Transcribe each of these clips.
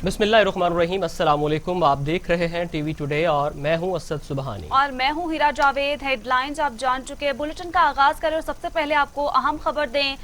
बिस्मिल्लाहिर्रहमानिर्रहीम। अस्सलाम वालेकुम। आप देख रहे हैं टीवी टुडे और मैं हूं असद सुबहानी और मैं हूं हीरा जावेद। हेडलाइंस आप जान चुके हैं। बुलेटिन का आगाज करें और सबसे पहले आपको अहम खबर दें।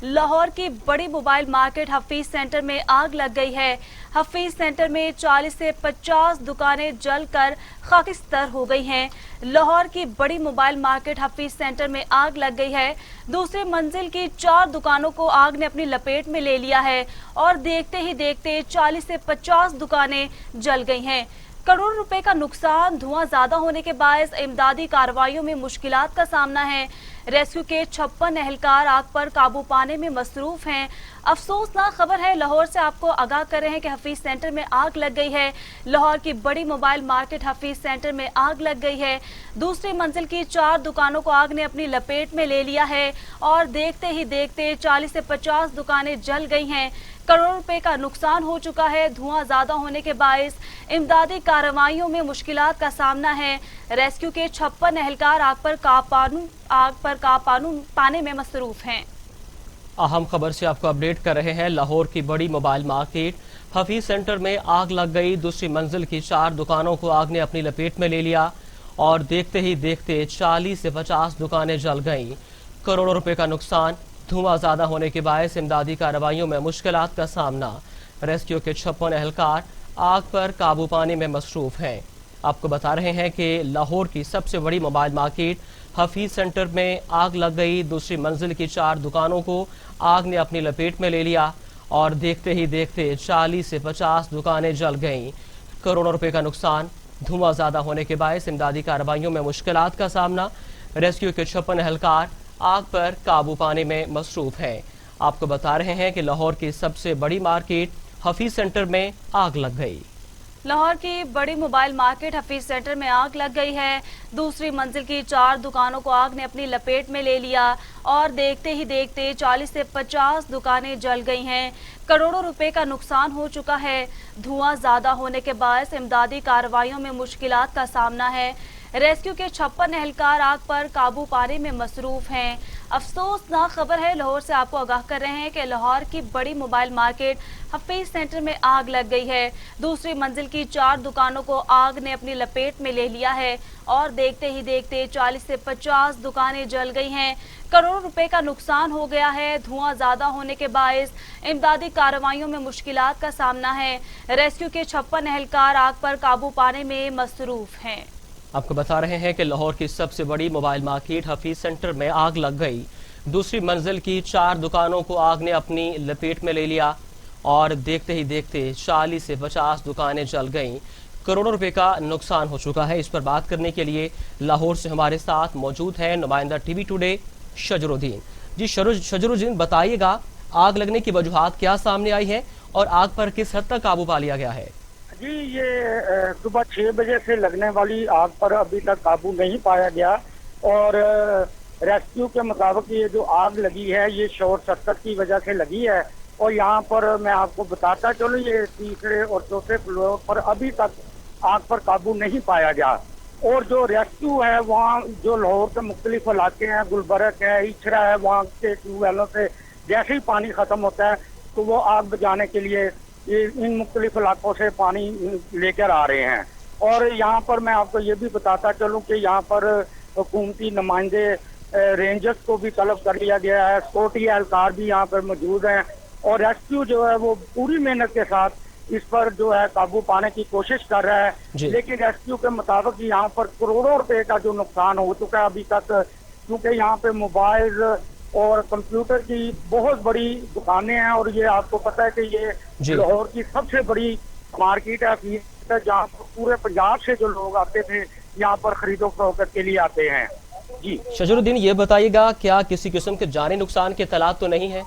लाहौर की बड़ी मोबाइल मार्केट हफीज सेंटर में आग लग गई है। हफीज सेंटर में 40 से 50 दुकानें जलकर खाकिस्तर हो गई हैं। लाहौर की बड़ी मोबाइल मार्केट हफीज सेंटर में आग लग गई है। दूसरे मंजिल की 4 दुकानों को आग ने अपनी लपेट में ले लिया है और देखते ही देखते 40 से 50 दुकानें जल गई हैं। करोड़ों रुपए का नुकसान। धुआं ज्यादा होने के बायस इमदादी कार्रवाइयों में मुश्किलात का सामना है। रेस्क्यू के 56 एहलकार आग पर काबू पाने में मसरूफ हैं। अफसोसनाक खबर है, लाहौर से आपको आगाह कर रहे हैं कि हफीज सेंटर में आग लग गई है। लाहौर की बड़ी मोबाइल मार्केट हफीज सेंटर में आग लग गई है। दूसरी मंजिल की 4 दुकानों को आग ने अपनी लपेट में ले लिया है और देखते ही देखते 40 से 50 दुकानें जल गई हैं। करोड़ों रुपए का नुकसान हो चुका है। धुआं ज्यादा होने के बायस इमदादी कार्रवाइयों में मुश्किलात का सामना है। रेस्क्यू के 56 एहलकार आग पर काबू पाने में मसरूफ हैं। अहम खबर से आपको अपडेट कर रहे हैं। लाहौर की बड़ी मोबाइल मार्केट हफीज सेंटर में आग लग गई। दूसरी मंजिल की 4 दुकानों को आग ने अपनी लपेट में ले लिया और देखते ही देखते 40 से 50 दुकानें जल गईं। करोड़ों रुपए का नुकसान। धुआं ज्यादा होने के बायस इमदादी कार्रवाइयों में मुश्किलात का सामना। रेस्क्यू के 56 एहलकार आग पर काबू पाने में मसरूफ हैं। आपको बता रहे हैं कि लाहौर की सबसे बड़ी मोबाइल मार्केट हफीज सेंटर में आग लग गई। दूसरी मंजिल की 4 दुकानों को आग ने अपनी लपेट में ले लिया और देखते ही देखते 40 से 50 दुकानें जल गईं। करोड़ों रुपए का नुकसान। धुआं ज्यादा होने के बायस इमदादी कार्रवाइयों में मुश्किलात का सामना। रेस्क्यू के 56 एहलकार आग पर काबू पाने में मसरूफ हैं। आपको बता रहे हैं कि लाहौर की सबसे बड़ी मार्केट हफीज सेंटर में आग लग गई। लाहौर की बड़ी मोबाइल मार्केट हफीज सेंटर में आग लग गई है। दूसरी मंजिल की 4 दुकानों को आग ने अपनी लपेट में ले लिया और देखते ही देखते 40 से 50 दुकानें जल गई हैं। करोड़ों रुपए का नुकसान हो चुका है। धुआं ज्यादा होने के बायस इमदादी कार्रवाइयों में मुश्किलात का सामना है। रेस्क्यू के 56 एहलकार आग पर काबू पाने में मसरूफ हैं। अफसोसनाक खबर है, लाहौर से आपको आगाह कर रहे हैं कि लाहौर की बड़ी मोबाइल मार्केट हफीज सेंटर में आग लग गई है। दूसरी मंजिल की 4 दुकानों को आग ने अपनी लपेट में ले लिया है और देखते ही देखते 40 से 50 दुकानें जल गई हैं। करोड़ों रुपए का नुकसान हो गया है। धुआं ज्यादा होने के बायस इमदादी कार्रवाइयों में मुश्किलात का सामना है। रेस्क्यू के 56 एहलकार आग पर काबू पाने में मसरूफ हैं। आपको बता रहे हैं कि लाहौर की सबसे बड़ी मोबाइल मार्केट हफीज सेंटर में आग लग गई। दूसरी मंजिल की 4 दुकानों को आग ने अपनी लपेट में ले लिया और देखते ही देखते 40 से 50 दुकानें जल गईं। करोड़ों रुपए का नुकसान हो चुका है। इस पर बात करने के लिए लाहौर से हमारे साथ मौजूद है नुमाइंदा टीवी टुडे शजरुद्दीन। जी शजरुद्दीन, बताइएगा आग लगने की वजूहात क्या सामने आई है और आग पर किस हद तक काबू पा लिया गया है? जी, ये सुबह 6 बजे से लगने वाली आग पर अभी तक काबू नहीं पाया गया और रेस्क्यू के मुताबिक ये जो आग लगी है ये शॉर्ट सर्किट की वजह से लगी है। और यहाँ पर मैं आपको बताता चलूँ, ये तीसरे और चौथे फ्लोर पर अभी तक आग पर काबू नहीं पाया गया। और जो रेस्क्यू है वहाँ जो लाहौर के मुख्तलिफ इलाके हैं, गुलबर्ग है, इचरा है, वहाँ के ट्यूबवेलों से जैसे ही पानी खत्म होता है तो वो आग बुझाने के लिए इन मुख्तलिफ इलाकों से पानी लेकर आ रहे हैं। और यहाँ पर मैं आपको ये भी बताता चलूँ कि यहाँ पर हुकूमती नुमाइंदे रेंजर्स को भी तलब कर लिया गया है। सिक्योरिटी एहलकार भी यहाँ पर मौजूद हैं और रेस्क्यू जो है वो पूरी मेहनत के साथ इस पर जो है काबू पाने की कोशिश कर रहा है। लेकिन रेस्क्यू के मुताबिक यहाँ पर करोड़ों रुपए का जो नुकसान हो चुका है अभी तक, क्योंकि यहाँ पे मोबाइल और कंप्यूटर की बहुत बड़ी दुकानें हैं और ये आपको पता है कि ये लाहौर की सबसे बड़ी मार्केट है जहाँ पर पूरे पंजाब से जो लोग आते थे यहाँ पर खरीदो फरोख्त के लिए आते हैं। जी शजरुद्दीन, ये बताइएगा क्या किसी किस्म के जानी नुकसान के इत्तलात तो नहीं है?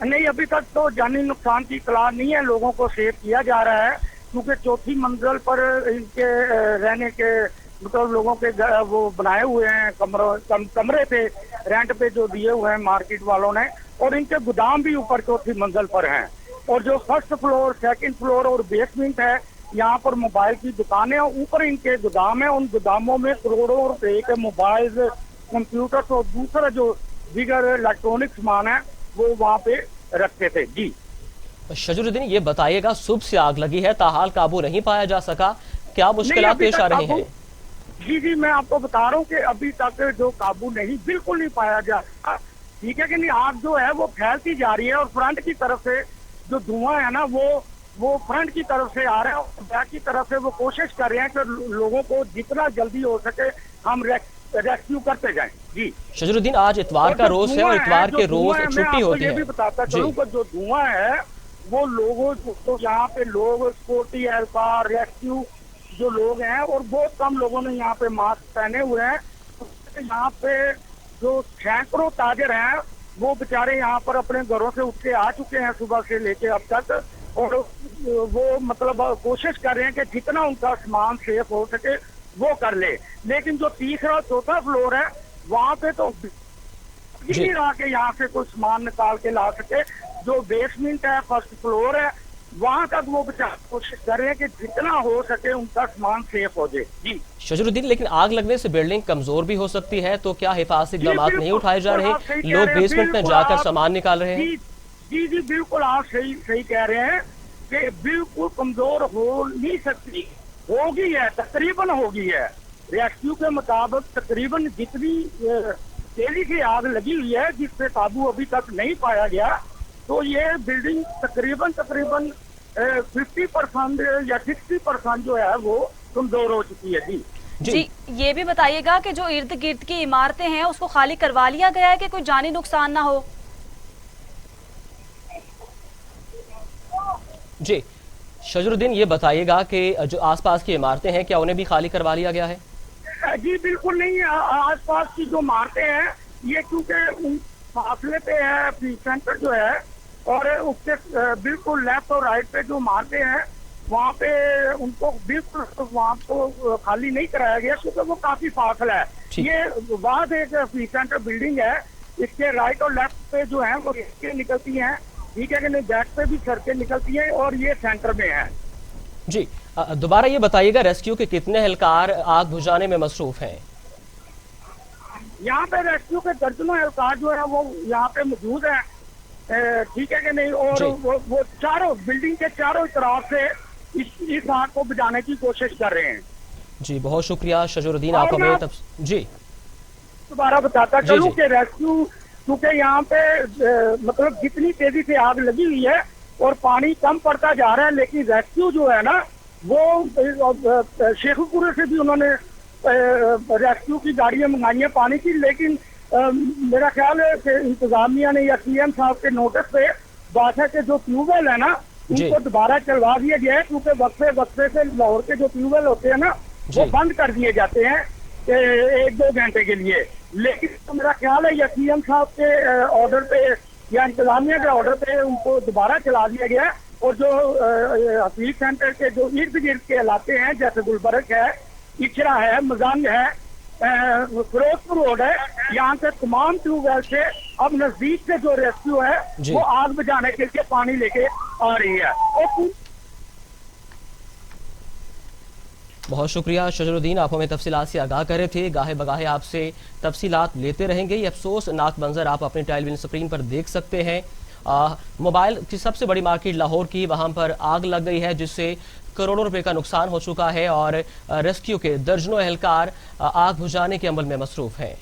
नहीं, अभी तक तो जानी नुकसान की इत्तला नहीं है। लोगों को सेव किया जा रहा है क्योंकि चौथी मंजिल पर इनके रहने के मतलब लोगों के वो बनाए हुए हैं कमरे पे रेंट पे जो दिए हुए हैं मार्केट वालों ने, और इनके गोदाम भी ऊपर चौथी मंजिल पर हैं। और जो फर्स्ट फ्लोर, सेकंड फ्लोर और बेसमेंट है, यहाँ पर मोबाइल की दुकानें ऊपर इनके गोदाम है। उन गोदामों में करोड़ों रुपए के मोबाइल, कंप्यूटर और दूसरा जो दीगर इलेक्ट्रॉनिक सामान है वो वहाँ पे रखते थे। जी शजरुद्दीन, ये बताइएगा, सुबह से आग लगी है, ताहाल काबू नहीं पाया जा सका, क्या मुश्किलात अभी पेश तक आ रही काबू- हैं? जी जी, मैं आपको बता रहा हूँ कि अभी तक जो काबू नहीं, बिल्कुल नहीं पाया जा रहा। ठीक है कि नहीं, आग जो है वो फैलती जा रही है और फ्रंट की तरफ से जो धुआं है ना वो फ्रंट की तरफ से आ रहा है और बैक की तरफ से वो कोशिश कर रहे हैं कि लोगों को जितना जल्दी हो सके हम रेस्क्यू करते जाएं। जी शजरुद्दीन, आज इतवार का जो रोज है धुआं और इतवार जो के धुआं रोज है, मैं छुट्टी आपको होती ये है भी बताता जी। चलूं कि जो धुआं है वो लोगों तो यहाँ पे लोग सिक्योरिटी एहलकार रेस्क्यू जो लोग हैं और बहुत कम लोगों ने यहाँ पे मास्क पहने हुए हैं। यहाँ पे जो सैकड़ों ताजर हैं वो बेचारे यहाँ पर अपने घरों से उठ के आ चुके हैं सुबह से लेके अब तक, और वो मतलब कोशिश कर रहे हैं कि जितना उनका सामान सेफ हो सके वो कर ले। लेकिन जो तीसरा चौथा फ्लोर है वहाँ पे तो नहीं रहा कि यहाँ से कोई सामान निकाल के ला सके। जो बेसमेंट है, फर्स्ट फ्लोर है, वहाँ तक वो बेचारे कोशिश कर रहे हैं कि जितना हो सके उनका सामान सेफ हो जाए। जी शजरुद्दीन, लेकिन आग लगने से बिल्डिंग कमजोर भी हो सकती है, तो क्या हिफाजती जी, इक़दाम नहीं बिल्कुल, उठाए जा रहे आप सही हैं? कह लोग रहे हैं, बेसमेंट में बिल्कुल जाकर आप- सामान निकाल रहे हैं। जी जी जी, बिल्कुल आप सही कह रहे हैं कि बिल्कुल कमजोर हो नहीं सकती, होगी है, तकरीबन होगी है। रेस्क्यू के मुताबिक तकरीबन जितनी तेजी से आग लगी हुई है जिससे काबू अभी तक नहीं पाया गया, तो ये बिल्डिंग तकरीबन 50% या 60% जो है वो कमजोर हो चुकी है। जी जी, ये भी बताइएगा कि जो इर्द गिर्द की इमारतें हैं उसको खाली करवा लिया गया है कि कोई जानी नुकसान ना हो? जी शजरुद्दीन, ये बताइएगा कि जो आसपास की इमारतें हैं क्या उन्हें भी खाली करवा लिया गया है? जी बिल्कुल नहीं, आसपास की जो इमारतें हैं ये क्योंकि उन फासले पे है सेंटर जो है और उसके बिल्कुल लेफ्ट और राइट पे जो इमारतें हैं वहाँ पे उनको बिल्कुल वहाँ को खाली नहीं कराया गया क्योंकि वो काफी फासला है। ठीक। ये बाद एक सेंटर बिल्डिंग है, इसके राइट और लेफ्ट पे जो है वो सड़कें निकलती हैं, ठीक है कि नहीं, बैक पे भी सड़कें निकलती हैं और ये सेंटर में है। जी दोबारा ये बताइएगा, रेस्क्यू के कितने एहलकार आग बुझाने में मसरूफ हैं? यहाँ पे रेस्क्यू के दर्जनों एहलकार जो है वो यहाँ पे मौजूद है, ठीक है कि नहीं, और जी। वो चारों बिल्डिंग के चारों तरफ से इस आग को बुझाने की कोशिश कर रहे हैं। जी बहुत शुक्रिया शजरुद्दीन, और आप मैं हमें जी दोबारा बताता जी, चलूं जी। कि रेस्क्यू क्योंकि यहाँ पे मतलब जितनी तेजी से आग लगी हुई है और पानी कम पड़ता जा रहा है, लेकिन रेस्क्यू जो है ना वो शेखपुर से भी उन्होंने रेस्क्यू की गाड़ियां मंगाई हैं पानी की, लेकिन मेरा ख्याल है कि इंतजामिया ने या सीएम साहब के नोटिस पे बात है कि जो ट्यूबवेल है ना जी। उनको दोबारा चलवा दिया गया है क्योंकि वक्फे से लाहौर के जो ट्यूबवेल होते हैं ना वो जी। बंद कर दिए जाते हैं 1-2 घंटे के लिए। लेकिन तो मेरा ख्याल है या सीएम साहब के ऑर्डर पे या इंतजामिया के ऑर्डर पे उनको दोबारा चला दिया गया है। और जो हफीज सेंटर के जो इर्द गिर्द के इलाके हैं जैसे गुलबर्ग है, इचरा है, मजंग है, फिरोजपुर रोड है, यहाँ से तमाम ट्यूबवेल से अब नजदीक से जो रेस्क्यू है जी। वो आग बुझाने के लिए पानी लेके आ रही है। और बहुत शुक्रिया शजरुद्दीन, आप हमें तफसीलात से आगाह कर रहे थे। गाहे बगाहे आपसे तफसीलात लेते रहेंगे। ये अफसोसनाक मंजर आप अपनी टेलीविजन स्क्रीन पर देख सकते हैं। मोबाइल की सबसे बड़ी मार्केट लाहौर की, वहां पर आग लग गई है जिससे करोड़ों रुपए का नुकसान हो चुका है और रेस्क्यू के दर्जनों एहलकार आग बुझाने के अमल में मसरूफ हैं।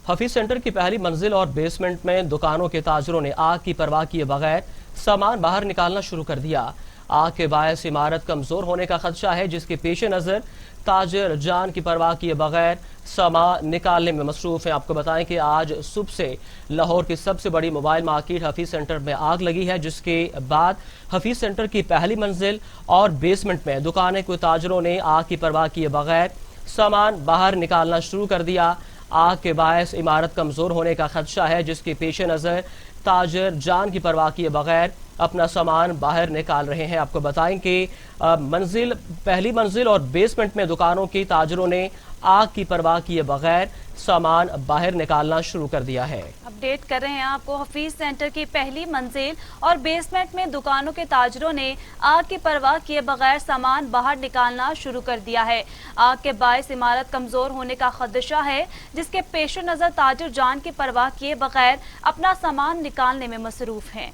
हफीज सेंटर की पहली मंजिल और बेसमेंट में दुकानों के ताजरों ने आग की परवाह किए बगैर सामान बाहर निकालना शुरू कर दिया। आग के बायस इमारत कमजोर होने का खदशा है, जिसके पेश नजर ताजर जान की परवाह किए बगैर सामान निकालने में मसरूफ है। आपको बताएं कि आज सुबह से लाहौर की सबसे बड़ी मोबाइल मार्केट हफीज सेंटर में आग लगी है, जिसके बाद हफीज सेंटर की पहली मंजिल और बेसमेंट में दुकानें के ताजरों ने आग की परवाह किए बगैर सामान बाहर निकालना शुरू कर दिया। आग के बायस इमारत कमजोर होने का खदशा है, जिसके पेश नजर ताजर जान की परवाह किए बगैर अपना सामान बाहर निकाल रहे हैं। आपको बताएं कि पहली मंजिल और बेसमेंट में दुकानों की ताजरों ने आग की परवाह किए बगैर सामान बाहर निकालना शुरू कर दिया है। अपडेट कर रहे हैं आपको, हफीज सेंटर की पहली मंजिल और बेसमेंट में दुकानों के ताजरों ने आग की परवाह किए बगैर सामान बाहर निकालना शुरू कर दिया है। आग के बायस इमारत कमजोर होने का खदशा है, जिसके पेश नजर ताजिर जान की परवाह किए बगैर अपना सामान निकालने में मसरूफ हैं।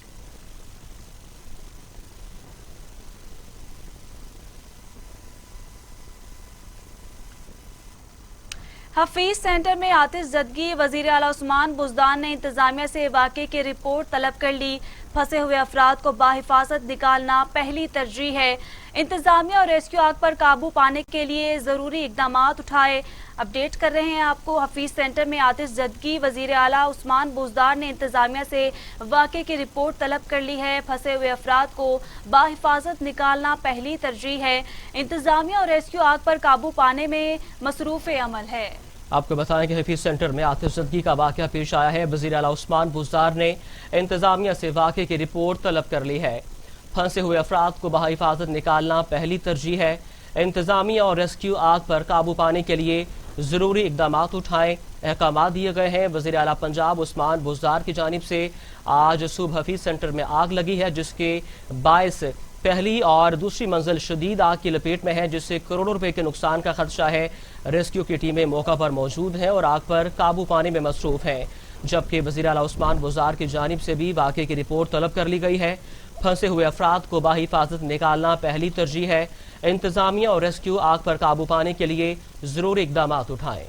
हफीज सेंटर में आतिशज़दगी, वजीर आला उस्मान बुज़दार ने इंतजामिया से वाक़े की रिपोर्ट तलब कर ली। फंसे हुए अफराद को बाहिफाजत निकालना पहली तरजीह है। इंतजामिया और रेस्क्यू आग पर काबू पाने के लिए जरूरी इकदाम उठाए। अपडेट कर रहे हैं आपको, हफीज सेंटर में आतिशज़दगी, वजीर आला उस्मान बुज़दार ने इंतजामिया से वाक़े की रिपोर्ट तलब कर ली है। फंसे हुए अफराद को बाहिफाजत निकालना पहली तरजीह है। इंतजामिया और रेस्क्यू आग पर काबू पाने में मसरूफ अमल है। आपको बताएं कि हफीज सेंटर में आतिशज़दगी का वाक़या पेश आया है। वज़ीर आला उस्मान बुज़दार ने इंतजामिया से वाक़े की रिपोर्ट तलब कर ली है। फंसे हुए अफराद को बाहिफाजत निकालना पहली तरजीह है। इंतजामिया और रेस्क्यू आग पर काबू पाने के लिए जरूरी इकदाम उठाएं, अहकाम दिए गए हैं। वज़ीर आला पंजाब उस्मान बुज़दार की जानिब से आज सुबह हफीज सेंटर में आग लगी है, जिसके बायस पहली और दूसरी मंजिल शदीद आग की लपेट में है, जिससे करोड़ों रुपए के नुकसान का खदशा है। रेस्क्यू की टीमें मौका पर मौजूद हैं और आग पर काबू पाने में मसरूफ हैं, जबकि वज़ीर आला उस्मान बुज़दार की जानिब से भी वाक़े की रिपोर्ट तलब कर ली गई है। फंसे हुए अफराद को बाहिफाजत निकालना पहली तरजीह है। इंतजामिया और रेस्क्यू आग पर काबू पाने के लिए जरूरी इकदाम उठाएं।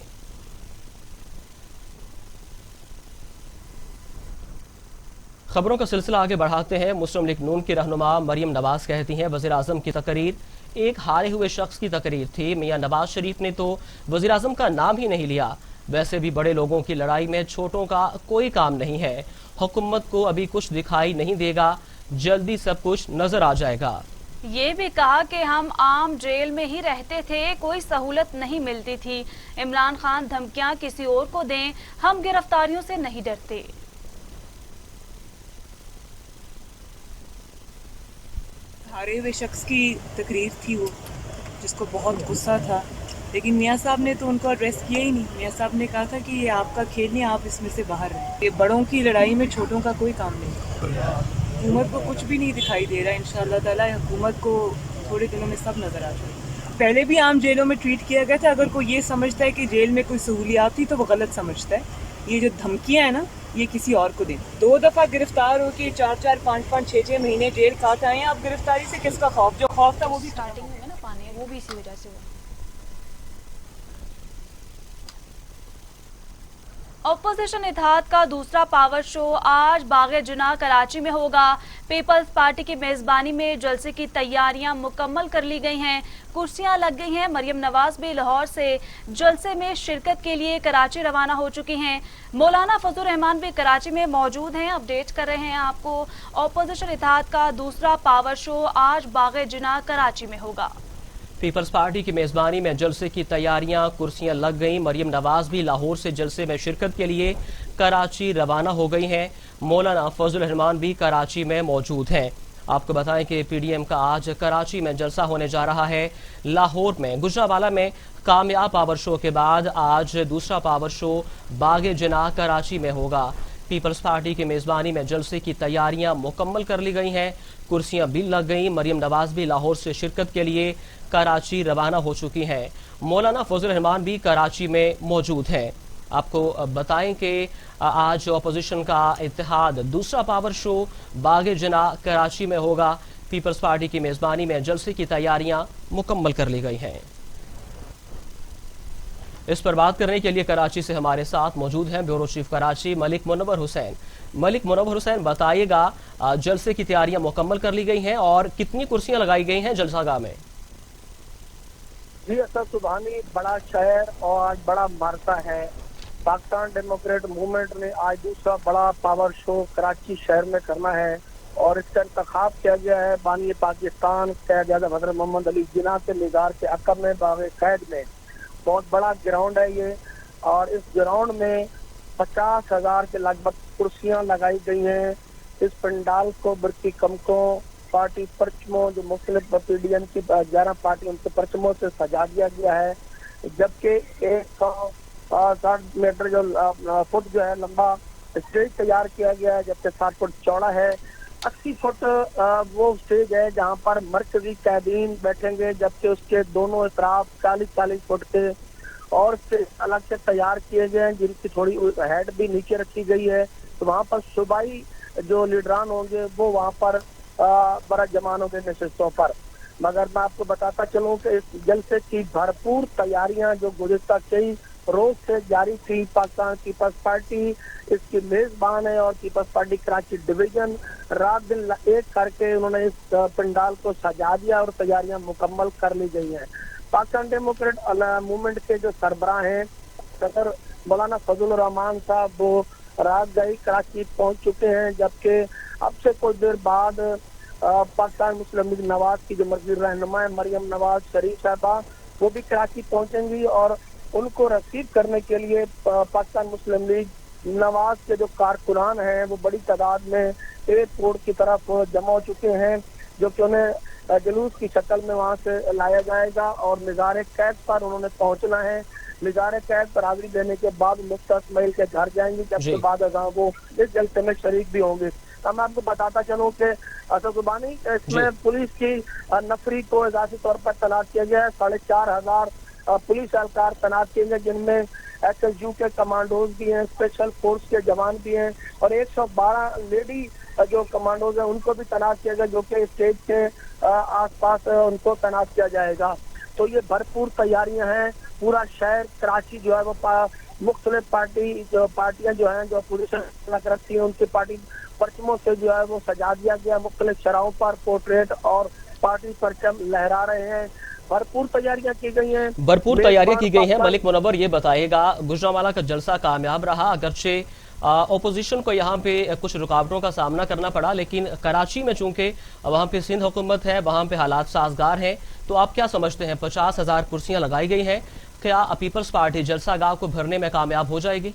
खबरों का सिलसिला आगे बढ़ाते हैं। मुस्लिम लीग नून की रहनुमा मरियम नवाज कहती हैं, वज़ीर आज़म की तकरीर एक हारे हुए शख्स की तकरीर थी। मियां नवाज शरीफ ने तो वज़ीर आज़म का नाम ही नहीं लिया। वैसे भी बड़े लोगों की लड़ाई में छोटों का कोई काम नहीं है। हुकूमत को अभी कुछ दिखाई नहीं देगा, जल्दी सब कुछ नजर आ जाएगा। ये भी कहा कि हम आम जेल में ही रहते थे, कोई सहूलत नहीं मिलती थी। इमरान खान धमकियां किसी और को दें, हम गिरफ्तारियों से नहीं डरते। हारे हुए शख्स की तकरीर थी वो, जिसको बहुत गुस्सा था, लेकिन मियाँ साहब ने तो उनको अड्रेस किया ही नहीं। मियाँ साहब ने कहा था कि ये आपका खेल नहीं, आप इसमें से बाहर रहें। ये बड़ों की लड़ाई में छोटों का कोई काम नहीं। हुकूमत को कुछ भी नहीं दिखाई दे रहा। इंशाअल्लाह ताला हुकूमत को थोड़े दिनों में सब नज़र आ जाएगा। पहले भी आम जेलों में ट्रीट किया गया था। अगर कोई ये समझता है कि जेल में कोई सहूलियात थी तो वो गलत समझता है। ये जो धमकियाँ हैं ना, ये किसी और को दें। 2 दफ़ा गिरफ्तार हो के 4-4, 5-5, 6-6 महीने जेल काट आए हैं। अब गिरफ्तारी से किसका खौफ? जो खौफ था वो भी स्टार्टिंग में ना पानी, वो भी इसी वजह से हुआ। ऑपोजिशन इत्तेहाद का दूसरा पावर शो आज बागे जुनाह कराची में होगा। पीपल्स पार्टी की मेजबानी में जलसे की तैयारियां मुकम्मल कर ली गई हैं, कुर्सियां लग गई हैं। मरियम नवाज भी लाहौर से जलसे में शिरकत के लिए कराची रवाना हो चुकी हैं। मौलाना फजल रहमान भी कराची में मौजूद हैं। अपडेट कर रहे हैं आपको, ऑपोजिशन इत्तेहाद का दूसरा पावर शो आज बागे जुनाह कराची में होगा। पीपल्स पार्टी की मेजबानी में जलसे की तैयारियां, कुर्सियां लग गई। मरियम नवाज भी लाहौर से जलसे में शिरकत के लिए कराची रवाना हो गई हैं। मौलाना फजल रहमान भी कराची में मौजूद हैं। आपको बताएं कि पीडीएम का आज कराची में जलसा होने जा रहा है। लाहौर में गुजरावाला में कामयाब पावर शो के बाद आज दूसरा पावर शो बागे जुनाह कराची में होगा। पीपल्स पार्टी की मेजबानी में जलसे की तैयारियां मुकम्मल कर ली गई हैं, कुर्सियां भी लग गई। मरियम नवाज भी लाहौर से शिरकत के लिए कराची रवाना हो चुकी हैं। मौलाना फजल रहमान भी कराची में मौजूद हैं। आपको बताएं कि आज अपोजिशन का इत्तेहाद दूसरा पावर शो बागे जुनाह कराची में होगा। पीपल्स पार्टी की मेजबानी में जलसे की तैयारियां मुकम्मल कर ली गई हैं। इस पर बात करने के लिए कराची से हमारे साथ मौजूद हैं ब्यूरो चीफ कराची मलिक मुनव्वर हुसैन। मलिक मुनव्वर हुसैन, बताइएगा जलसे की तैयारियां मुकम्मल कर ली गई हैं और कितनी कुर्सियां लगाई गई हैं जलसागाह में? जी असद सुबहानी, बड़ा शहर और आज बड़ा मार्का है। पाकिस्तान डेमोक्रेट मूवमेंट ने आज दूसरा बड़ा पावर शो कराची शहर में करना है और इसका इंतखाब किया गया है बानी पाकिस्तान क़ायद-ए-आज़म हज़रत मोहम्मद अली जिन्ना के निगार के अक़ब में बाग़े क़ैद में। बहुत बड़ा ग्राउंड है ये और इस ग्राउंड में 50,000 के लगभग कुर्सियां लगाई गई हैं। इस पंडाल को बरकी कमकों, पार्टी परचमों, जो मुख्तलिफ पीडीएम की 11 पार्टी उनके परचमों से सजा दिया गया है। जबकि 160 मीटर जो फुट जो है लंबा स्टेज तैयार किया गया है, जबकि 60 फुट चौड़ा है। 80 फुट वो स्टेज है जहां पर मरकजी कैदीन बैठेंगे, जबकि उसके दोनों तरफ 40-40 फुट के और अलग से तैयार किए गए हैं, जिनकी थोड़ी हेड भी नीचे रखी गई है। तो वहां पर सूबाई जो लीडरान होंगे वो वहां पर बड़ा जमान होंगे नशिस्तों पर। मगर मैं आपको बताता चलूं कि इस जलसे की भरपूर तैयारियां जो गुज़िश्ता कई रोज से जारी थी। पाकिस्तान पीपल्स पार्टी इसकी मेजबान है और पीपल्स पार्टी कराची डिवीजन रात दिन एक करके उन्होंने इस पंडाल को सजा दिया और तैयारियां मुकम्मल कर ली गई हैं। पाकिस्तान डेमोक्रेट मूवमेंट के जो सरबराह हैं सदर मौलाना फजल रहमान साहब वो रात गई कराची पहुंच चुके हैं, जबकि अब से कुछ देर बाद पाकिस्तान मुस्लिम लीग नवाज की जो मर्जी रहनुमा है मरियम नवाज शरीफ साहबा वो भी कराची पहुंचेंगी और उनको रिसीव करने के लिए पाकिस्तान मुस्लिम लीग नवाज के जो कारकुनान हैं वो बड़ी तादाद में एयरपोर्ट की तरफ जमा हो चुके हैं, जो कि उन्हें जुलूस की शक्ल में वहां से लाया जाएगा और मिज़ार कैद पर उन्होंने पहुंचना है। मिज़ार कैद पर हाजिरी देने के बाद मुफ्ती इस्माइल के घर जाएंगे, जबकि बाद वो इस जलसे में शरीक भी होंगे। अब मैं आपको बताता चलूं कि असदुबानी इसमें पुलिस की नफरी को इजाफी तौर पर तैनात किया गया है। 4,500 पुलिस एहलकार तैनात किए गए, जिनमें SSU के कमांडोज भी हैं, स्पेशल फोर्स के जवान भी हैं और 112 लेडी जो कमांडोज हैं उनको भी तैनात किया गया, जो कि स्टेज के आसपास उनको तैनात किया जाएगा। तो ये भरपूर तैयारियां हैं। पूरा शहर कराची जो है वो मुख्तलिफ पार्टियां जो हैं जो पुलिस रखती है उनकी पार्टी परचमों से जो है वो सजा दिया गया। मुख्तलिफ शराहों पर पोर्ट्रेट और पार्टी परचम लहरा रहे हैं। भरपूर तैयारियां की गई हैं। भरपूर तैयारियां की गई हैं। मलिक मुनव्वर ये बताइएगा, गुजरांवाला का जलसा कामयाब रहा, अगरचे ओपोजिशन को यहाँ पे कुछ रुकावटों का सामना करना पड़ा, लेकिन कराची में चूंकि वहाँ पे सिंध हुकूमत है, वहाँ पे हालात साजगार हैं, तो आप क्या समझते हैं 50,000 कुर्सियां लगाई गई हैं, क्या पीपल्स पार्टी जलसा गाह को भरने में कामयाब हो जाएगी?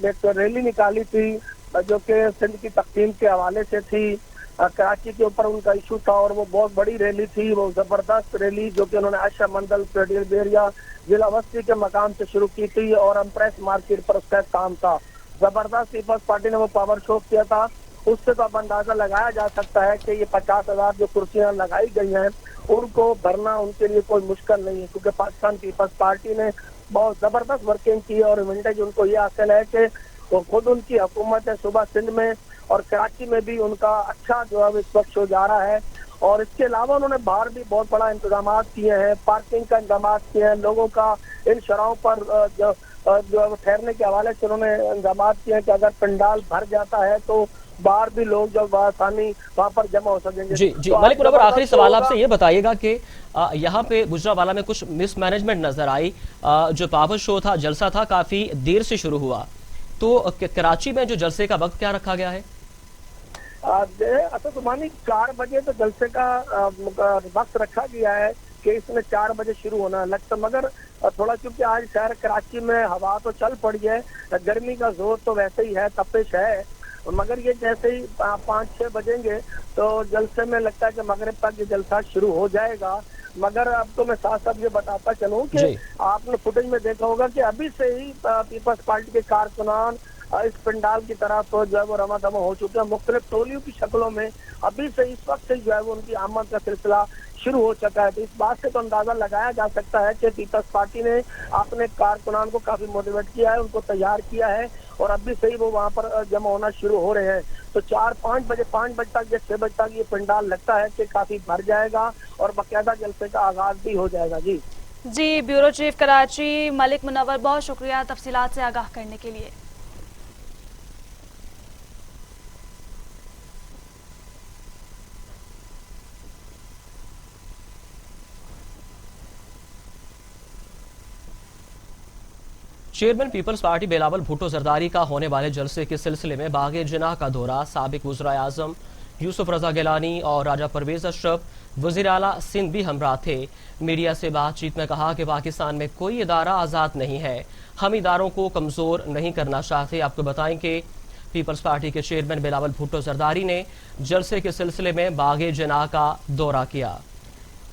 एक रैली निकाली थी जो कि सिंध की तकसीम के हवाले से थी। कराची के ऊपर उनका इशू था और वो बहुत बड़ी रैली थी, वो जबरदस्त रैली जो कि उन्होंने आयशा मंडल बेरिया जिला बस्ती के मकाम से शुरू की थी और एम्प्रेस मार्केट पर उसका काम था। जबरदस्त पीपल्स पार्टी ने वो पावर शो किया था। उससे तो अब अंदाजा लगाया जा सकता है कि ये 50,000 जो कुर्सियां लगाई गई हैं उनको भरना उनके लिए कोई मुश्किल नहीं है, क्योंकि पाकिस्तान पीपल्स पार्टी ने बहुत जबरदस्त वर्किंग की और विंटेज उनको ये हासिल है कि वो खुद उनकी हुकूमत है सुबह सिंध में और कराची में भी उनका अच्छा जो है इस वक्त हो जा रहा है। और इसके अलावा उन्होंने बाहर भी बहुत बड़ा इंतजाम किए हैं, पार्किंग का इंतजाम किए हैं, लोगों का इन शराहों पर जो ठहरने के हवाले से उन्होंने इंतजाम किए हैं कि अगर पंडाल भर जाता है तो बाहर भी लोग जो आसानी वहाँ पर जमा हो सकेंगे। जी जी तो मलिक मुनव्वर, आखिरी सवाल आपसे ये बताइएगा कि यहाँ पे गुजरांवाला में कुछ मिसमैनेजमेंट नजर आई, जो पावर शो था, जलसा था, काफी देर से शुरू हुआ, तो कराची में जो जलसे का वक्त क्या रखा गया है? असदुमानी 4 बजे तो जलसे का वक्त रखा गया है कि इसमें 4 बजे शुरू होना लगता, मगर थोड़ा क्योंकि आज शहर कराची में हवा तो चल पड़ी है, गर्मी का जोर तो वैसे ही है, तपिश है, मगर ये जैसे ही 5-6 बजेंगे तो जलसे में लगता है कि मगरिब तक ये जलसा शुरू हो जाएगा। मगर अब तो मैं साथ साथ ये बताता चलूं कि आपने फुटेज में देखा होगा कि अभी से ही पीपल्स पार्टी के कारकुनान इस पंडाल की तरफ जो है वो रमा दमा हो चुके हैं, मुख्तलिफ टोलियों की शक्लों में अभी से इस वक्त से जो है वो उनकी आमद का सिलसिला शुरू हो चुका है। तो इस बात से तो अंदाजा लगाया जा सकता है कि पीपल्स पार्टी ने अपने कारकुनान को काफी मोटिवेट किया है, उनको तैयार किया है और अभी से ही वो वहाँ पर जमा होना शुरू हो रहे हैं। तो 5 बजे तक या 6 बजे तक ये पंडाल लगता है कि काफी भर जाएगा और बाकायदा जलसे का आगाज भी हो जाएगा। जी ब्यूरो चीफ कराची मलिक मुनव्वर, बहुत शुक्रिया तफसीलात से आगाह करने के लिए। Chairman peoples party Bilawal Bhutto Zardari का होने वाले जलसे के सिलसिले में बागे जिना का दौरा साबिक वज़ीर आज़म यूसुफ रजा गिलानी और राजा परवेज अशरफ वज़ीर आला सिंध भी हमरा थे। मीडिया से बातचीत में कहा कि पाकिस्तान में कोई इदारा आज़ाद नहीं है, हम इदारों को कमज़ोर नहीं करना चाहते। आपको बताएं कि पीपल्स पार्टी के चेयरमैन बिलावल भुट्टो जरदारी ने जलसे के सिलसिले में बागे जना का दौरा किया।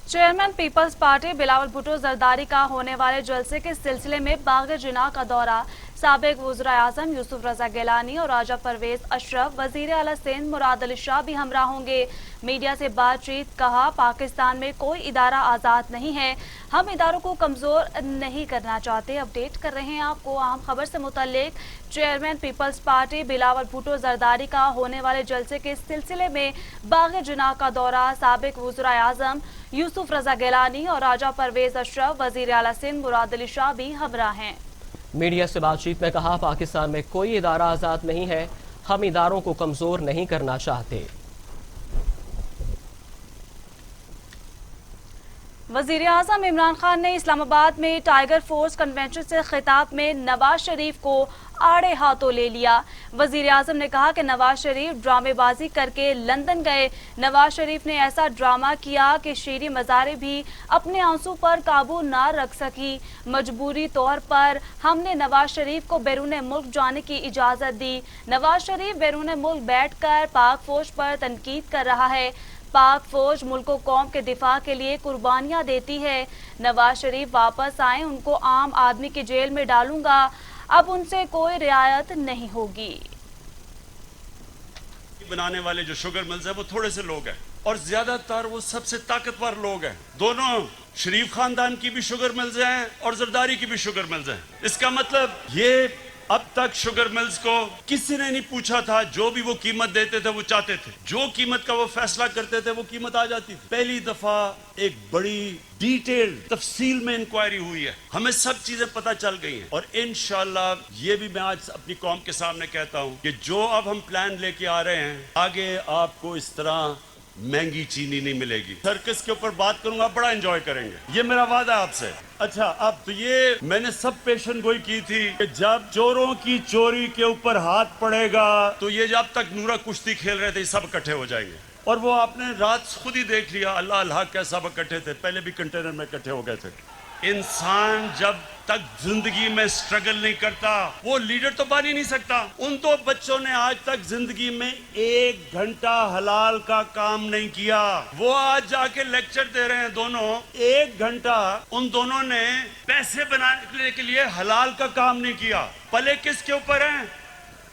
Chairman peoples party Bilawal Bhutto Zardari का होने वाले जलसे के सिलसिले में बागे जना का दौरा साबिक वज़ीर आज़म यूसुफ रज़ा गिलानी और राजा परवेज अशरफ, वज़ीर आला सिंध मुराद अली शाह भी हमरा होंगे। मीडिया से बातचीत कहा, पाकिस्तान में कोई इदारा आज़ाद नहीं है, हम इदारों को कमज़ोर नहीं करना चाहते। अपडेट कर रहे हैं आपको अहम खबर से मुतल्लिक। Chairman peoples party Bilawal Bhutto Zardari का होने वाले जलसे के सिलसिले में बागे जना का दौरा साबिक वज़ीर आज़म यूसुफ रज़ा गिलानी और राजा परवेज अशरफ, वज़ीर आला सिंध मुराद अली शाह भी हमरा हैं। मीडिया से बातचीत में कहा, पाकिस्तान में कोई इदारा आज़ाद नहीं है, हम इदारों को कमज़ोर नहीं करना चाहते। वज़ीर आज़म इमरान खान ने इस्लामाबाद में टाइगर फोर्स कन्वेंशन से खिताब में नवाज शरीफ को आड़े हाथों ले लिया। वज़ीर आज़म ने कहा कि नवाज शरीफ ड्रामेबाजी करके लंदन गए। नवाज शरीफ ने ऐसा ड्रामा किया कि शीरी मज़ारी भी अपने आंसू पर काबू ना रख सकी। मजबूरी तौर पर हमने नवाज शरीफ को बैरून मुल्क जाने की इजाज़त दी। नवाज शरीफ बैरून मुल्क बैठकर पाक फौज पर तनकीद कर रहा है। पाक फौज मुल्क व कौम के दिफा के लिए कुर्बानियां देती है। नवाज शरीफ वापस आए, उनको आम आदमी की जेल में डालूंगा, अब उनसे कोई रियायत नहीं होगी। बनाने वाले जो शुगर मिल्स हैं वो थोड़े से लोग हैं और ज्यादातर वो सबसे ताकतवर लोग हैं। दोनों शरीफ खानदान की भी शुगर मिल्स हैं और जरदारी की भी शुगर मिल्स हैं। इसका मतलब ये अब तक शुगर मिल्स को किसी ने नहीं पूछा था, जो भी वो कीमत देते थे वो चाहते थे, जो कीमत का वो फैसला करते थे वो कीमत आ जाती थी। पहली दफा एक बड़ी डिटेल तफसील में इंक्वायरी हुई है, हमें सब चीजें पता चल गई हैं और इंशाल्लाह ये भी मैं आज अपनी कौम के सामने कहता हूं कि जो अब हम प्लान लेके आ रहे हैं, आगे आपको इस तरह महंगी चीनी नहीं मिलेगी। सर्कस के ऊपर बात करूंगा, बड़ा एंजॉय करेंगे, ये मेरा वादा आपसे। अच्छा, अब तो ये मैंने सब पेशन गोई की थी कि जब चोरों की चोरी के ऊपर हाथ पड़ेगा तो ये जब तक नूरा कुश्ती खेल रहे थे सब इकट्ठे हो जाएंगे और वो आपने रात खुद ही देख लिया, अल्लाह अल्लाह कैसा इकट्ठे थे, पहले भी कंटेनर में इकट्ठे हो गए थे। इंसान जब तक जिंदगी में स्ट्रगल नहीं करता वो लीडर तो बन ही नहीं सकता। उन दो बच्चों ने आज तक जिंदगी में 1 घंटा हलाल का काम नहीं किया, वो आज जाके लेक्चर दे रहे हैं। दोनों 1 घंटा उन दोनों ने पैसे बनाने के लिए हलाल का काम नहीं किया। पले किसके ऊपर हैं?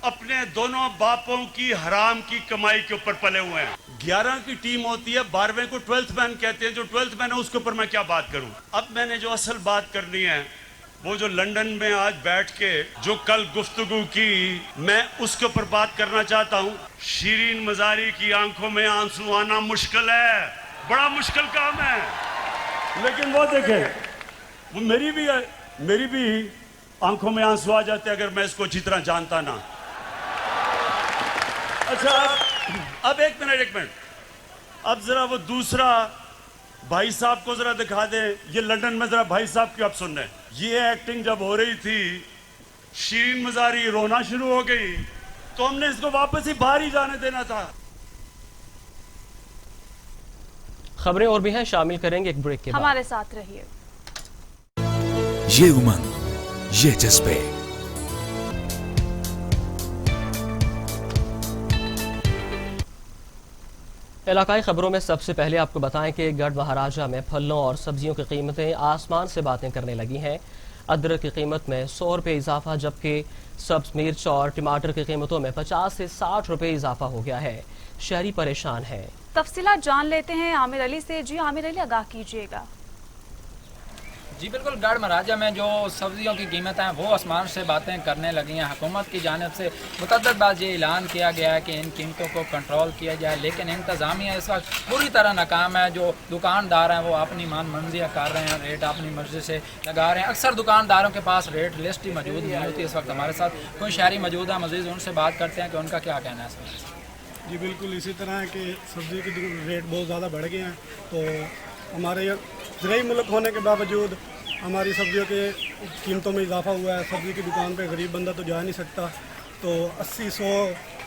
अपने दोनों बापों की हराम की कमाई के ऊपर पले हुए हैं। 11 की टीम होती है, 12वें को 12th मैन कहते हैं। जो 12th मैन है उसके ऊपर मैं क्या बात करूं। अब मैंने जो असल बात करनी है वो जो लंदन में आज बैठ के जो कल गुफ्तगू की, मैं उसके ऊपर बात करना चाहता हूं। शीरीन मज़ारी की आंखों में आंसू आना मुश्किल है, बड़ा मुश्किल काम है, लेकिन वो देखे वो मेरी भी आंखों में आंसू आ जाते अगर मैं इसको अच्छी तरह जानता ना। अच्छा, अब एक मिनट, अब जरा वो दूसरा भाई साहब को जरा दिखा दे। ये लंदन में जरा भाई साहब की आप सुन रहे हैं, ये एक्टिंग जब हो रही थी, शीरीन मज़ारी रोना शुरू हो गई तो हमने इसको वापस ही बाहर ही जाने देना था। खबरें और भी हैं, शामिल करेंगे एक ब्रेक के बाद। हमारे साथ रहिए। ये उमंग, ये जज्बे, इलाकाई खबरों में सबसे पहले आपको बताएं कि गढ़ महाराजा में फलों और सब्जियों की कीमतें आसमान से बातें करने लगी हैं। अदरक की कीमत में 100 रुपये इजाफा, जबकि सब्ज मिर्च और टमाटर की कीमतों में 50 से 60 रुपये इजाफा हो गया है। शहरी परेशान है। तफसीलात जान लेते हैं आमिर अली से। जी आमिर अली, आगाह कीजिएगा। जी बिल्कुल, गढ़ महाराजा में जो सब्जियों की कीमतें हैं वो आसमान से बातें करने लगी हैं। हुकूमत की जानिब से मुतअद्दिद बार ये ऐलान किया गया है कि इन कीमतों को कंट्रोल किया जाए, लेकिन इंतज़ामिया इस वक्त पूरी तरह नाकाम है। जो दुकानदार हैं वो अपनी मनमर्जी कर रहे हैं, रेट अपनी मर्जी से लगा रहे हैं। अक्सर दुकानदारों के पास रेट लिस्ट ही मौजूद नहीं होती। इस वक्त हमारे साथ कोई शहरी मौजूद है, मज़ीद उनसे बात करते हैं कि उनका क्या कहना है इसमें। जी बिल्कुल, इसी तरह है कि सब्ज़ी के रेट बहुत ज़्यादा बढ़ गए हैं, तो हमारे ज़राई मुल्क होने के बावजूद हमारी सब्जियों के कीमतों में इजाफा हुआ है। सब्ज़ी की दुकान पे गरीब बंदा तो जा नहीं सकता, तो 80, 100,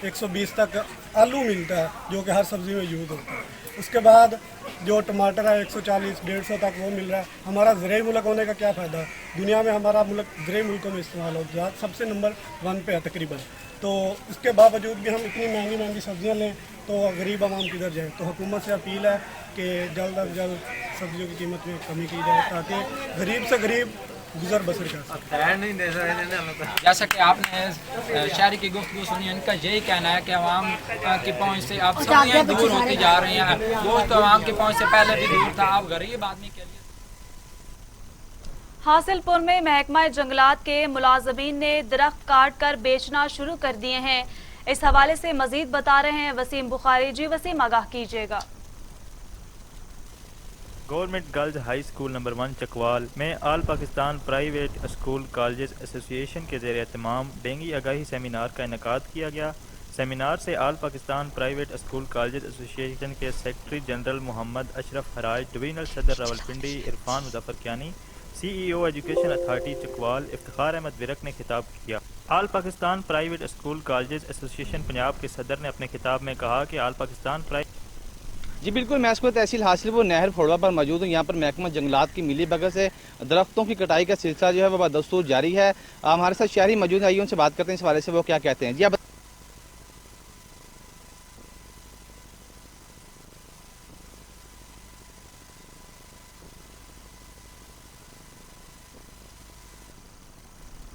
120 तक आलू मिलता है जो कि हर सब्ज़ी में यूज़ होता है। उसके बाद जो टमाटर है 140-150 तक वो मिल रहा है। हमारा ज़राई मुल्क होने का क्या फ़ायदा? दुनिया में हमारा मुल्क ज़राई मुल्कों में इस्तेमाल हो गया, सबसे नंबर 1 पे है तकरीबन। तो इसके बावजूद भी हम इतनी महंगी महंगी सब्जियां लें तो गरीब आवाम किधर जाए? तो हुकूमत से अपील है कि जल्द अज जल्द सब्जियों की कीमत में कमी की जाए ताकि गरीब से गरीब गुजर बसर कर सके। जैसा कि आपने शहरी की गुफ्तगू सुनी, इनका यही कहना है कि आवाम की पहुंच से अब सब्जियां दूर होती जा रही हैं। गोश्त तो आवाम की पहुंच से पहले भी दूर था, अब गरीब आदमी के लिए। हासिलपुर में महकमा जंगलात के मुलाजमीन ने दरख्त काट कर बेचना शुरू कर दिए हैं। इस हवाले से मजीद बता रहे हैं वसीम बुखारी। जी वसीम, आगाह कीजिएगा। Government girls high school number 1 Chakwal में all Pakistan private school colleges association के ज़ेर एहतमाम डेंगू आगाही सेमिनार का इनेकाद किया गया। सेमिनार से all Pakistan private school colleges association के secretary general Mohammad Ashraf Haraj, divisional सदर Rawalpindi Irfan Muzaffar Kiyani, CEO education authority Chakwal Iftikhar Ahmed Virk ने खिताब किया। All Pakistan private school colleges association Punjab के सदर ने अपने खिताब में कहा कि ऑल पाकिस्तान जी बिल्कुल, मैं इसको तहसील हासिलपुर नहर फोड़वा पर मौजूद हूँ। यहाँ पर महकमा जंगलात की मिली भगत से दरख्तों की कटाई का सिलसिला जो है वह बदस्तूर जारी है। हमारे साथ शहरी मौजूद है, आइए उनसे बात करते हैं इस हवाले से वो क्या कहते हैं। जी आप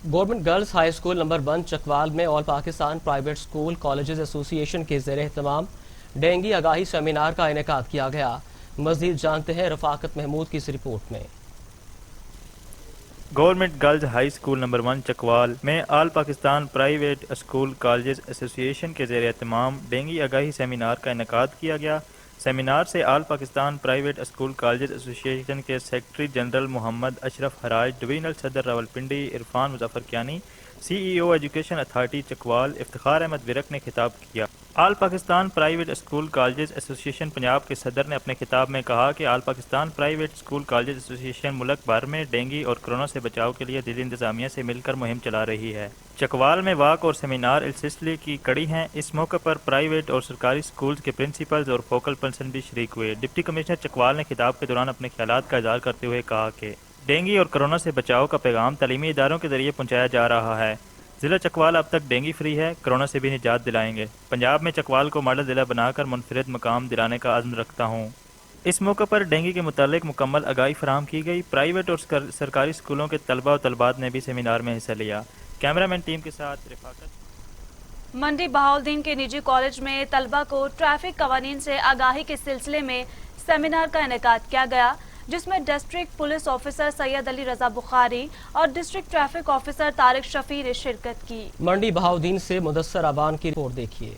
government girls high school number 1 Chakwal में all Pakistan private school colleges association के ज़ेर एहतमाम डेंगू आगाही सेमिनार का इनेकाद किया गया। मज़ीद जानते हैं रफाकत महमूद की इस रिपोर्ट में। Government girls high school number 1 Chakwal में all Pakistan private school colleges association के ज़ेर एहतमाम डेंगू आगाही सेमिनार का इनेकाद किया गया। सेमिनार से all Pakistan private school colleges association के secretary general Mohammad Ashraf Haraj, divisional सदर Rawalpindi Irfan Muzaffar Kiyani, CEO education authority Chakwal Iftikhar Ahmed Virk ने खिताब किया। All Pakistan private school colleges association Punjab के सदर ने अपने खिताब में कहा कि all Pakistan private school colleges association मुल्क भर में डेंगू और कोरोना से बचाव के लिए दिल्ली इंतजामिया से मिलकर मुहिम चला रही है। चकवाल में वाक और सेमिनार इस सिलसिले की कड़ी हैं। इस मौके पर प्राइवेट और सरकारी स्कूल्स के प्रिंसिपल्स और फोकल पर्सन भी शरीक हुए। डिप्टी कमिश्नर चकवाल ने खिताब के दौरान अपने ख्यालात का इज़हार करते हुए कहा कि डेंगू और कोरोना से बचाव का पैगाम तालीमी इदारों के जरिए पहुँचाया जा रहा है। ज़िला चकवाल अब तक डेंगू फ्री है, कोरोना से भी निजात दिलाएंगे। पंजाब में चकवाल को मॉडल ज़िला बनाकर मुनफरिद मकाम दिलाने का अज़्म रखता हूँ। इस मौके पर डेंगू के मुतालिक मुकम्मल आगाही फराहम की गई। प्राइवेट और सरकारी स्कूलों के तलबा और तलबात ने भी सेमिनार में हिस्सा लिया। कैमरामैन टीम के साथ रिफाकत। मंडी बहाउद्दीन के निजी कॉलेज में तलबा को ट्रैफिक कवानीन से आगाही के सिलसिले में सेमिनार का इनेकाद किया गया, जिसमें district police officer Syed Ali Raza Bukhari और district traffic officer Tariq Shafi ने शिरकत की। मंडी बहाउद्दीन से मुदस्सर अबान की रिपोर्ट देखिए।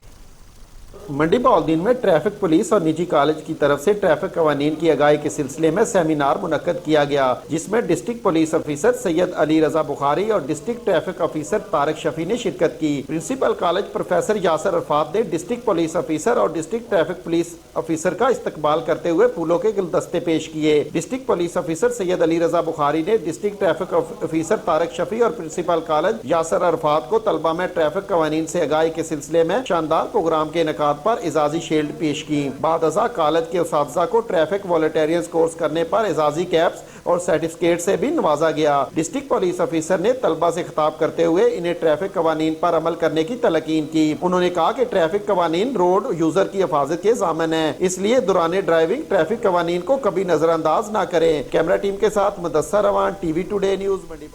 मंडी बहाउद्दीन में ट्रैफिक पुलिस और निजी कॉलेज की तरफ से ट्रैफिक कवानीन की आगाही के सिलसिले में सेमिनार मुनक्कद किया गया, जिसमें district police officer Syed Ali Raza Bukhari और district traffic officer Tariq Shafi ने शिरकत की। Principal college professor Yasir Arafat ने डिस्ट्रिक्ट पुलिस ऑफिसर और डिस्ट्रिक्ट ट्रैफिक पुलिस ऑफिसर का इस्तकबाल करते हुए फूलों के गुलदस्ते पेश किए। District police officer Syed Ali Raza Bukhari ने district traffic officer Tariq Shafi और प्रिंसिपल कॉलेज यासर अरफात को तलबा में ट्रैफिक कवानीन से आगाही के सिलसिले में शानदार प्रोग्राम के इनेकाद पर एजाजी शील्ड पेश की। बाद अज़ा कॉलेज के उस्ताज़ा को ट्रैफिक वॉलंटियर्स कोर्स करने पर एजाजी कैप्स और सर्टिफिकेट से भी नवाजा गया। डिस्ट्रिक्ट पुलिस ऑफिसर ने तलबा से खिताब करते हुए इन्हें ट्रैफिक कवानीन पर अमल करने की तलकीन की। उन्होंने कहा कि ट्रैफिक कवानीन रोड यूजर की हिफाजत के ज़ामिन है, इसलिए दौरान ड्राइविंग ट्रैफिक कवानीन को कभी नजरअंदाज न करें। कैमरा टीम के साथ Mudassar Awan, TV today news, Mandi.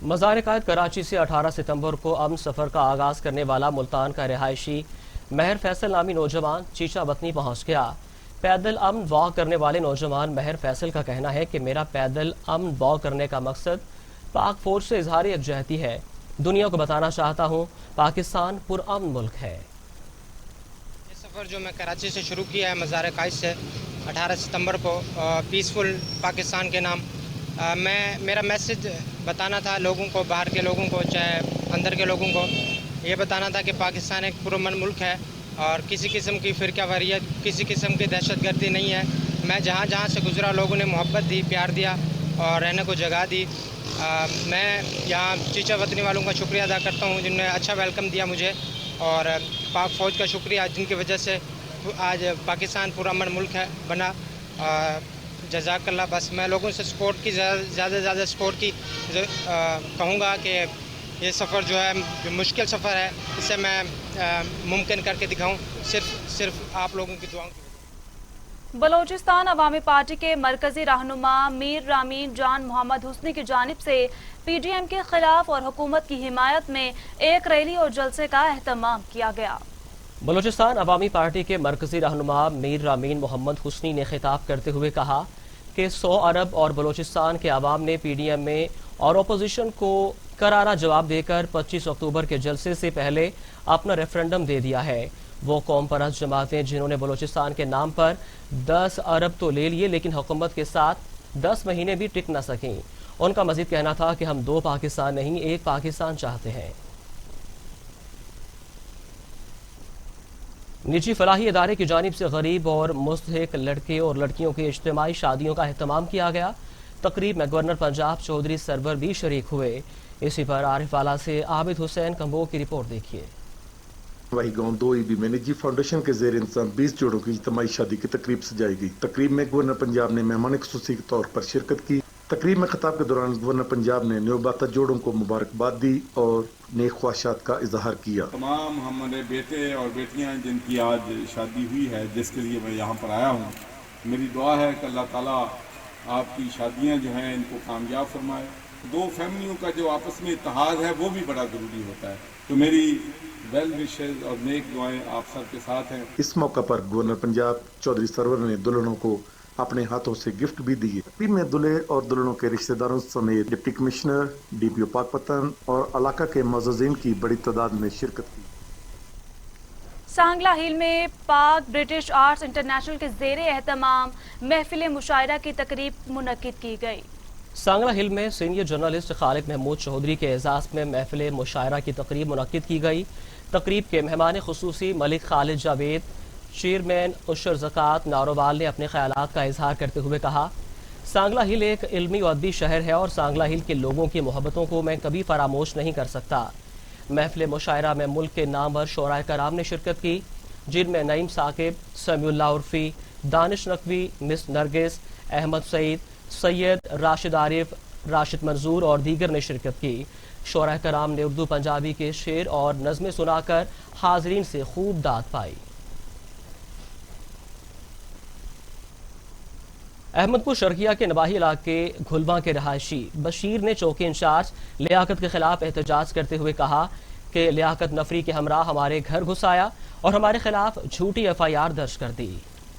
मज़ार कायद कराची से 18 सितंबर को अमन सफ़र का आगाज़ करने वाला मुल्तान का रिहायशी महर फैसल नामी नौजवान चीचा वतनी पहुँच गया। पैदल अमन वॉक करने वाले नौजवान महर फैसल का कहना है कि मेरा पैदल अमन वॉक करने का मकसद पाक फौज से इजहार यकजहती है। दुनिया को बताना चाहता हूँ पाकिस्तान पुरअमन मुल्क है। ये सफ़र जो मैं कराची से शुरू किया है मज़ार कायद से 18 सितंबर को पीसफुल पाकिस्तान के नाम, मेरा मैसेज बताना था लोगों को, बाहर के लोगों को चाहे अंदर के लोगों को, ये बताना था कि पाकिस्तान एक पुरअमन मुल्क है और किसी किस्म की फ़िरकावारियत, किसी किस्म की दहशतगर्दी नहीं है। मैं जहाँ जहाँ से गुज़रा लोगों ने मोहब्बत दी, प्यार दिया और रहने को जगह दी। मैं यहाँ चीचा वतनी वालों का शुक्रिया अदा करता हूँ जिन्होंने अच्छा वेलकम दिया मुझे, और पाक फ़ौज का शुक्रिया जिनकी वजह से आज पाकिस्तान पूरा अमन मुल्क है बना। जज़ाकल्लाह। बस मैं लोगों से सपोर्ट की ज़्यादा से ज़्यादा सपोर्ट की कहूँगा कि ये सफ़र जो है जो मुश्किल सफ़र है इसे मैं मुमकिन करके दिखाऊँ सिर्फ आप लोगों की दुआओं की। बलोचिस्तान अवामी पार्टी के मरकजी रहनुमा मीर रामीन जान मोहम्मद हुस्नी की जानिब से PDM के खिलाफ और हुकूमत की हिमायत में एक रैली और जलसे का एहतमाम किया गया। बलोचिस्तान अवामी पार्टी के मरकजी रहनुमा मीर रामीन मोहम्मद हुस्नी ने खिताब करते हुए कहा कि 100 अरब और बलोचिस्तान के अवाम ने PDM में और अपोजिशन को करारा जवाब देकर 25 अक्टूबर के जलसे से पहले अपना रेफरेंडम दे दिया है। वो कौम परस्त जमातें जिन्होंने बलोचिस्तान के नाम पर 10 अरब तो ले लिए लेकिन हुकूमत के साथ 10 महीने भी टिक न सकें। उनका मजीद कहना था कि हम 2 पाकिस्तान नहीं एक पाकिस्तान चाहते हैं। निजी फलाही इदारे की जानिब से गरीब और मुस्तहिक लड़के और लड़कियों की इज्तिमाई शादियों का एहतमाम किया गया। तकरीब में गवर्नर पंजाब चौधरी सरवर भी शरीक हुए। इसी पर आरिफवाला से आबिद हुसैन कंबो की रिपोर्ट देखिए। वही गांव 2EB में निजी फाउंडेशन के जेर इंतजाम 20 जोड़ों की इज्तिमाई शादी की तकरीब सजाई गई। तकरीब में गवर्नर पंजाब ने मेहमान खुसूसी के तौर पर शिरकत की। तकरीब में खिताब के दौरान गवर्नर पंजाब ने न्योबाता जोड़ों को मुबारकबाद दी और नेक ख्वाहिशात का इजहार किया। तमाम हमारे बेटे और बेटियां जिनकी आज शादी हुई है, जिसके लिए मैं यहाँ पर आया हूँ, मेरी दुआ है कि अल्लाह ताला आपकी शादियाँ जो हैं इनको कामयाब फरमाए। 2 फैमिलियों का जो आपस में इत्तेहाद है वो भी बड़ा ज़रूरी होता है। तो मेरी वेल विशेस और नेक दुआएं आप सब के साथ हैं। इस मौका पर गवर्नर पंजाब चौधरी सरवर ने दुल्हनों को अपने हाथों से गिफ्ट भी दिए। तकरीब में दुल्हे और दुल्हनों के रिश्तेदारों समेत डिप्टी कमिश्नर, DPO पाकपतन और इलाका के मुअज़्ज़िज़ीन की बड़ी तादाद में शिरकत की। सांगला हिल में पाक ब्रिटिश आर्ट्स इंटरनेशनल के ज़ेरे एहतमाम महफिल मुशायरा की तकरीब मुनक्किद की गई। सांगला हिल में सीनियर जर्नलिस्ट खालिद महमूद चौधरी के एजाज में महफिल मुशायरा की तकरीब मुनक्किद की गई। तकरीब के मेहमान खुसूसी मलिक खालिद जावेद, चेयरमैन उशर ज़कात नारोवाल ने अपने ख्यालात का इजहार करते हुए कहा, सांगला हिल एक इल्मी और अदबी शहर है और सांगला हिल के लोगों की मोहब्बतों को मैं कभी फरामोश नहीं कर सकता। महफिल मुशायरा में मुल्क के नामवर शोराए कराम ने शिरकत की, जिनमें नईम साकिब, समीउल्लाह उर्फी, दानिश नकवी, मिस नरगिस, अहमद सईद, सैयद राशिद आरिफ, राशिद मंजूर और दीगर ने शिरकत की। शोराए कराम ने उर्दू पंजाबी के शेर और नज़में सुनाकर हाजरीन से खूब दाद पाई। अहमदपुर शर्किया के नवाही इलाके घुलवा के रहायशी बशीर ने चौकी इंचार्ज लियाकत के खिलाफ एहतजाज करते हुए कहा कि लियाकत नफरी के हमरा हमारे घर घुस आया और हमारे खिलाफ झूठी FIR दर्ज कर दी।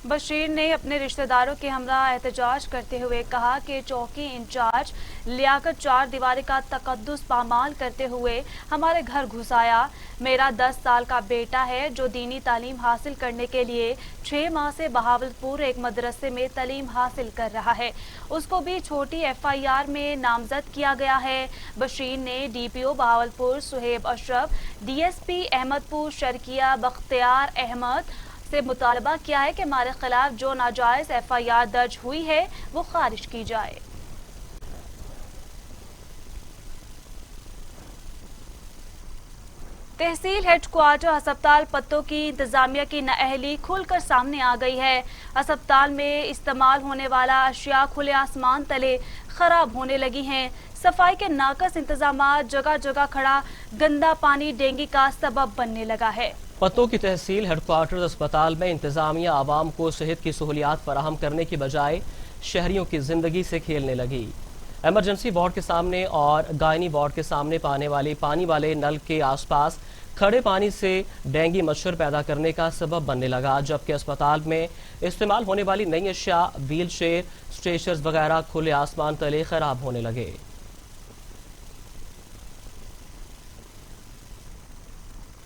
बशीर ने अपने रिश्तेदारों के हमरा एहतजाज करते हुए कहा कि चौकी इंचार्ज लियाकत 4 दीवारी का तकद्दुस पामाल करते हुए हमारे घर घुस आया। मेरा 10 साल का बेटा है जो दीनी तालीम हासिल करने के लिए 6 माह से बहावलपुर एक मदरसे में तालीम हासिल कर रहा है। उसको भी छोटी FIR में नामजद किया गया है। बशीर ने DPO बहावलपुर सुहेब अशरफ, DSP अहमदपुर शर्किया बख्तियार अहमद से मुतालबा किया है कि हमारे खिलाफ जो नाजायज FIR दर्ज हुई है वो खारिज की जाए। तहसील हेडक्वार्टर अस्पताल पत्तों की इंतजामिया की नाअहली खुलकर सामने आ गई है। अस्पताल में इस्तेमाल होने वाला अशिया खुले आसमान तले खराब होने लगी हैं। सफाई के नाकस इंतजाम, जगह जगह खड़ा गंदा पानी डेंगू का सबब बनने लगा है। पत्तों की तहसील हेडक्वार्टर अस्पताल में इंतजामिया आवाम को सेहत की सहूलियात फराहम करने की बजाय शहरियों की जिंदगी से खेलने लगी। इमरजेंसी वार्ड के सामने और गायनी वार्ड के सामने पानी वाले नल के आसपास खड़े पानी से डेंगू मच्छर पैदा करने का सबब बनने लगा, जबकि अस्पताल में इस्तेमाल होने वाली नई अशिया, व्हील चेयर, स्ट्रेचर्स वगैरह खुले आसमान तले खराब होने लगे।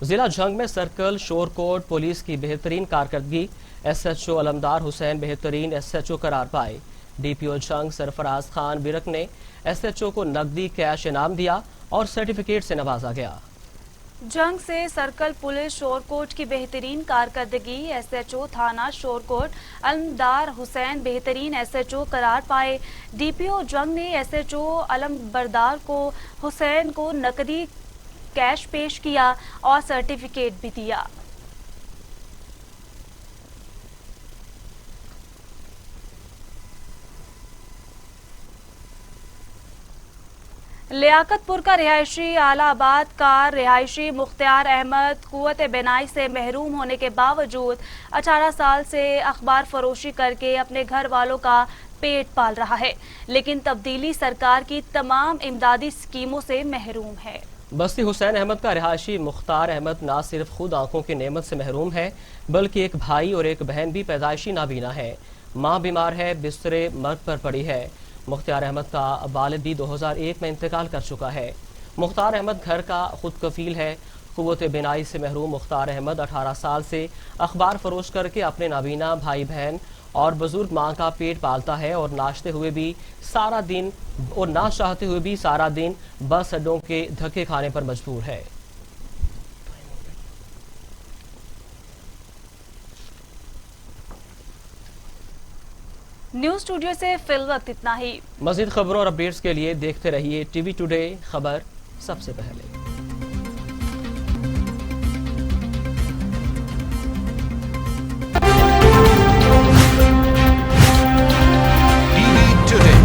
जिला जंग में सर्कल शोरकोट पुलिस की बेहतरीन कारकर्दगी, SHO अलमदार हुसैन बेहतरीन SHO करार पाए। DPO जंग सरफराज खान बिरक ने SHO को नकदी कैश इनाम दिया और सर्टिफिकेट से नवाजा गया। जंग से सर्कल पुलिस शोरकोट की बेहतरीन कारकर्दगी, SHO थाना शोरकोट अलमदार हुसैन बेहतरीन SHO करार पाए। DPO जंग ने SHO अलमबरदार को हुसैन को नकदी कैश पेश किया और सर्टिफिकेट भी दिया। लियाकतपुर का रिहायशी आलाबाद का रिहायशी मुख्तियार अहमद कुव्वत बिनाई से महरूम होने के बावजूद 18 साल से अखबार फरोशी करके अपने घर वालों का पेट पाल रहा है, लेकिन तब्दीली सरकार की तमाम इमदादी स्कीमों से महरूम है। बस्ती हुसैन अहमद का रिहायशी मुख्तार अहमद न सिर्फ खुद आंखों की नेमत से महरूम है, बल्कि एक भाई और एक बहन भी पैदाइशी नाबीना है। माँ बीमार है, बिस्तरे मर्ग पर पड़ी है। मुख्तार अहमद का वालिद भी 2001 में इंतकाल कर चुका है। मुख्तार अहमद घर का खुद कफील है। कुव्वत बिनाई से महरूम मुख्तार अहमद 18 साल से अखबार फरोश करके अपने नाबीना भाई बहन और बुजुर्ग माँ का पेट पालता है और ना चाहते हुए भी सारा दिन बस अड्डों के धक्के खाने पर मजबूर है। न्यूज स्टूडियो से फिल वक्त इतना ही। मज़ीद खबरों और अपडेट्स के लिए देखते रहिए टीवी टुडे, खबर सबसे पहले। टीवी टुडे,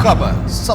खबर सब